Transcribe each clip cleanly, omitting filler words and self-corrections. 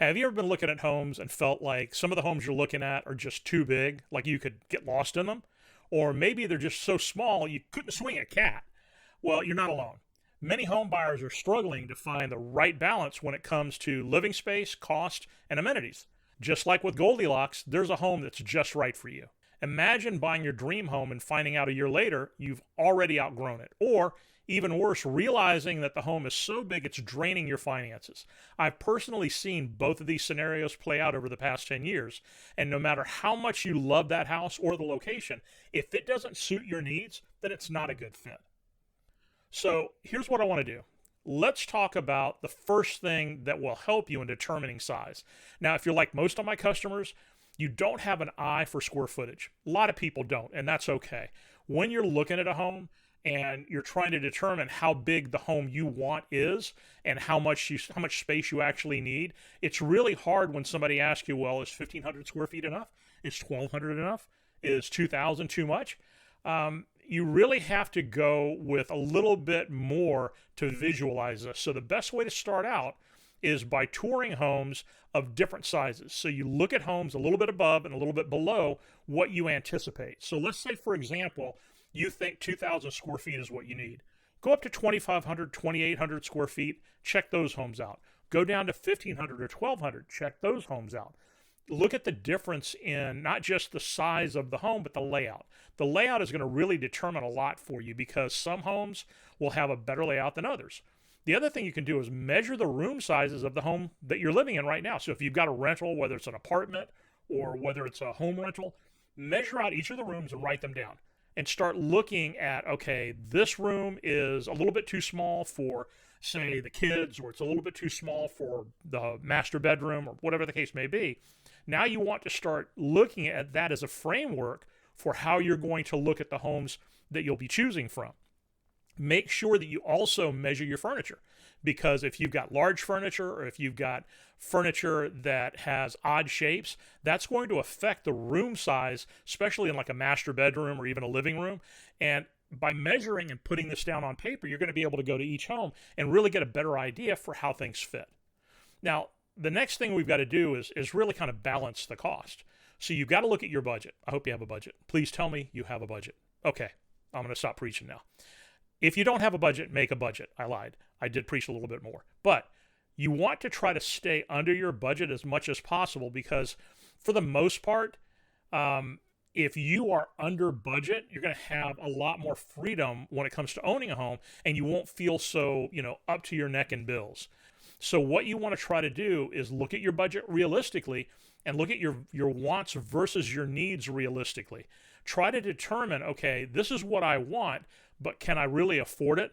Have you ever been looking at homes and felt like some of the homes you're looking at are just too big, like you could get lost in them? Or maybe they're just so small you couldn't swing a cat? Well, you're not alone. Many home buyers are struggling to find the right balance when it comes to living space, cost, and amenities. Just like with Goldilocks, there's a home that's just right for you. Imagine buying your dream home and finding out a year later you've already outgrown it. Or, even worse, realizing that the home is so big it's draining your finances. I've personally seen both of these scenarios play out over the past 10 years. And no matter how much you love that house or the location, if it doesn't suit your needs, then it's not a good fit. So here's what I want to do. Let's talk about the first thing that will help you in determining size. Now, if you're like most of my customers, you don't have an eye for square footage. A lot of people don't, and that's okay. When you're looking at a home and you're trying to determine how big the home you want is and how much space you actually need, it's really hard when somebody asks you, well, is 1,500 square feet enough? Is 1,200 enough? Is 2,000 too much? You really have to go with a little bit more to visualize this. So the best way to start out is by touring homes of different sizes. So you look at homes a little bit above and a little bit below what you anticipate. So let's say, for example, you think 2,000 square feet is what you need. Go up to 2,500, 2,800 square feet, check those homes out. Go down to 1,500 or 1,200, check those homes out. Look at the difference in not just the size of the home, but the layout. The layout is going to really determine a lot for you because some homes will have a better layout than others. The other thing you can do is measure the room sizes of the home that you're living in right now. So if you've got a rental, whether it's an apartment or whether it's a home rental, measure out each of the rooms and write them down. And start looking at, okay, this room is a little bit too small for, say, the kids, or it's a little bit too small for the master bedroom, or whatever the case may be. Now you want to start looking at that as a framework for how you're going to look at the homes that you'll be choosing from. Make sure that you also measure your furniture, because if you've got large furniture or if you've got furniture that has odd shapes, that's going to affect the room size, especially in like a master bedroom or even a living room. And by measuring and putting this down on paper, you're going to be able to go to each home and really get a better idea for how things fit. Now, the next thing we've got to do is really kind of balance the cost. So you've got to look at your budget. I hope you have a budget. Please tell me you have a budget. Okay, I'm going to stop preaching now. If you don't have a budget, make a budget. I lied. I did preach a little bit more. But you want to try to stay under your budget as much as possible because for the most part, if you are under budget, you're going to have a lot more freedom when it comes to owning a home, and you won't feel so, up to your neck in bills. So what you want to try to do is look at your budget realistically and look at your wants versus your needs realistically. Try to determine, okay, this is what I want, but can I really afford it?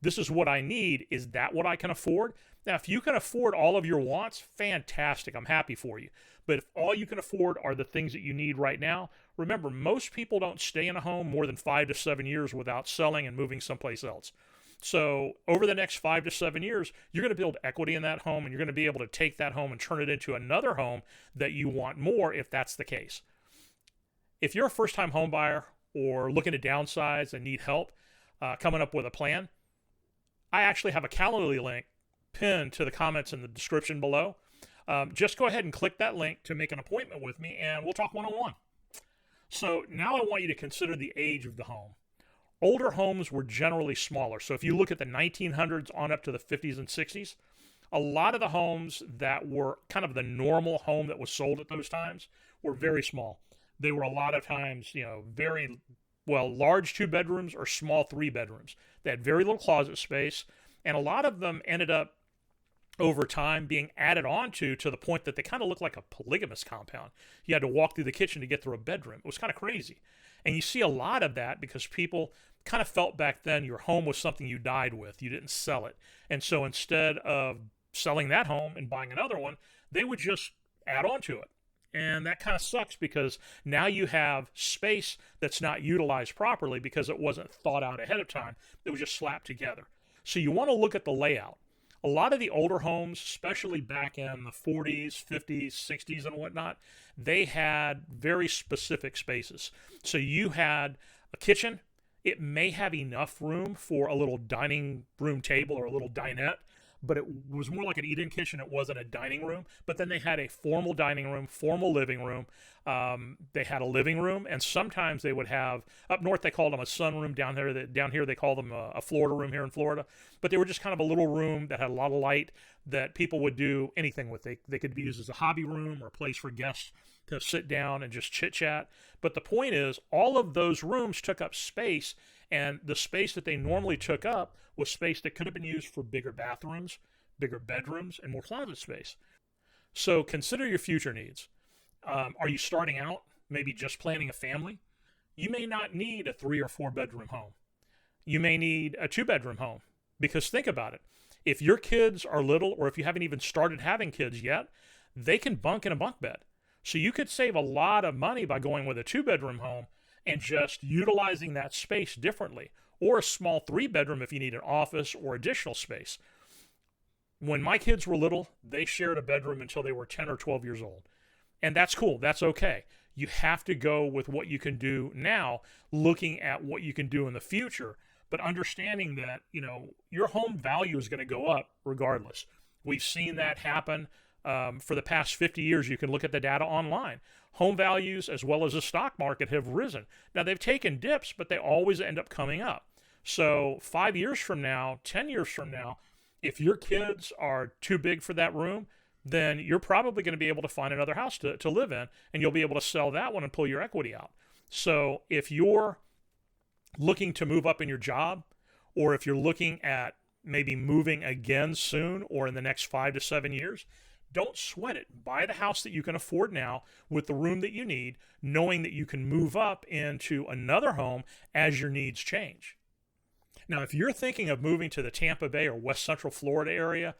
This is what I need. Is that what I can afford? Now, if you can afford all of your wants, fantastic. I'm happy for you. But if all you can afford are the things that you need right now, remember, most people don't stay in a home more than 5 to 7 years without selling and moving someplace else. So over the next 5 to 7 years, you're going to build equity in that home, and you're going to be able to take that home and turn it into another home that you want more if that's the case. If you're a first-time home buyer or looking to downsize and need help coming up with a plan, I actually have a Calendly link pinned to the comments in the description below. Just go ahead and click that link to make an appointment with me, and we'll talk one-on-one. So now I want you to consider the age of the home. Older homes were generally smaller. So if you look at the 1900s on up to the 50s and 60s, a lot of the homes that were kind of the normal home that was sold at those times were very small. They were a lot of times, very, large 2 bedrooms or small 3 bedrooms. They had very little closet space, and a lot of them ended up over time being added onto to the point that they kind of looked like a polygamous compound. You had to walk through the kitchen to get through a bedroom. It was kind of crazy. And you see a lot of that because people kind of felt back then your home was something you died with. You didn't sell it. And so instead of selling that home and buying another one, they would just add on to it. And that kind of sucks because now you have space that's not utilized properly because it wasn't thought out ahead of time. It was just slapped together. So you want to look at the layout. A lot of the older homes, especially back in the 40s, 50s, 60s, and whatnot, they had very specific spaces. So you had a kitchen. It may have enough room for a little dining room table or a little dinette, but it was more like an eat-in kitchen. It wasn't a dining room. But then they had a formal dining room, formal living room. They had a living room, and sometimes they would have, up north they called them a sunroom. Down here they call them a Florida room here in Florida. But they were just kind of a little room that had a lot of light that people would do anything with. They could be used as a hobby room or a place for guests to sit down and just chit chat. But the point is, all of those rooms took up space, and the space that they normally took up was space that could have been used for bigger bathrooms, bigger bedrooms, and more closet space. So consider your future needs. Are you starting out, maybe just planning a family? You may not need a 3 or 4 bedroom home. You may need a 2-bedroom home. Because think about it. If your kids are little, or if you haven't even started having kids yet, they can bunk in a bunk bed. So you could save a lot of money by going with a 2-bedroom home and just utilizing that space differently, or a small 3-bedroom if you need an office or additional space. When my kids were little, they shared a bedroom until they were 10 or 12 years old. And that's cool. That's okay. You have to go with what you can do now, looking at what you can do in the future, but understanding that, your home value is going to go up regardless. We've seen that happen. For the past 50 years, you can look at the data online. Home values, as well as the stock market, have risen. Now, they've taken dips, but they always end up coming up. So 5 years from now, 10 years from now, if your kids are too big for that room, then you're probably going to be able to find another house to live in, and you'll be able to sell that one and pull your equity out. So if you're looking to move up in your job, or if you're looking at maybe moving again soon or in the next 5 to 7 years, don't sweat it. Buy the house that you can afford now with the room that you need, knowing that you can move up into another home as your needs change. Now, if you're thinking of moving to the Tampa Bay or West Central Florida area,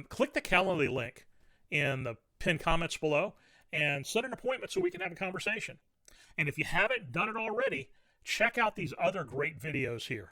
click the Calendly link in the pinned comments below and set an appointment so we can have a conversation. And if you haven't done it already, check out these other great videos here.